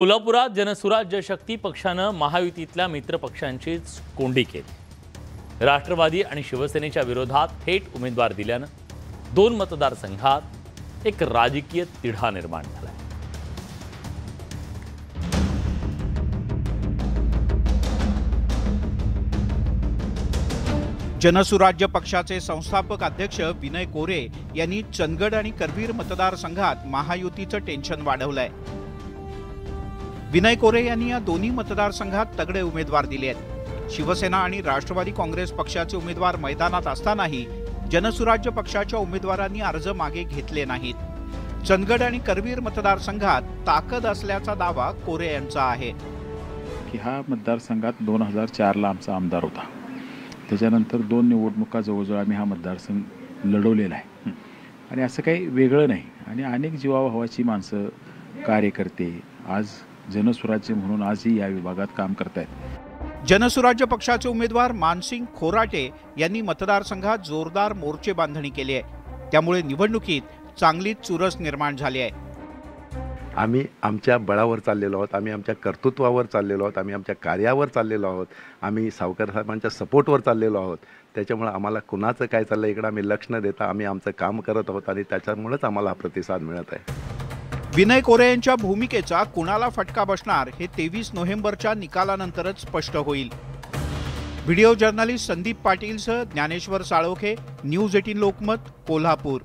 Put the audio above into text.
कोल्हापुरात जनसुराज्य शक्ती पक्षानं महायुतीतल्या मित्रपक्षांचीच कोंडी केली। राष्ट्रवादी आणि शिवसेनेच्या विरोधात थेट उमेदवार दिल्यानं दोन मतदारसंघात एक राजकीय तिढा निर्माण झाला। जनसुराज्य पक्षाचे संस्थापक अध्यक्ष विनय कोरे यांनी चंदगड आणि करवीर मतदारसंघात महायुतीचं टेन्शन वाढवलंय। विनय कोरे यांनी या दोन्ही मतदारसंघात तगडे उमेदवार दिले आहेत। शिवसेना आणि राष्ट्रवादी काँग्रेस पक्षाचे उमेदवार मैदानात असतानाही जनसुराज्य पक्षाच्या उमेदवारांनी अर्ज मागे घेतले नाहीत। चंदगड आणि करवीर मतदारसंघात ताकद असल्याचा दावा कोरे यांचा आहे की हा मतदारसंघात 2004 ला आमचा आमदार होता। त्याच्यानंतर दोन निवडणुका जवळजवळ आम्ही हा मतदारसंघ लढवलेला आहे आणि असं काही वेगळं नाही। आणि अनेक जीवाभावाची माणसं कार्यकर्ते आज जनसुराज्य म्हणून आजही या विभागात काम करतायत। जनसुराज्य पक्षाचे उमेदवार मानसिंग खोराटे यांनी मतदारसंघात जोरदार मोर्चे बांधणी केली आहे। त्यामुळे निवडणुकीत चांगलीच चुरस निर्माण झाली आहे। आम्ही आमच्या बळावर चाललेलो आहोत, आम्ही आमच्या कर्तृत्वावर चाललेलो आहोत, आम्ही आमच्या कार्यावर चाललेलो आहोत, आम्ही सावकार साहेबांच्या सपोर्टवर चाललेलो आहोत। त्याच्यामुळे आम्हाला कुणाचं काय चाललं इकडे आम्ही लक्ष न देता आम्ही आमचं काम करत आहोत आणि त्याच्यामुळेच आम्हाला हा प्रतिसाद मिळत आहे। विनय कोरे यांच्या भूमिकेचा कुणाला फटका बसणार हे 23 नोव्हेंबरच्या निकालानंतरच स्पष्ट होईल। व्हिडिओ जर्नलिस्ट संदीप पाटीलसह ज्ञानेश्वर साळोखे, न्यूज 18 लोकमत, कोल्हापूर।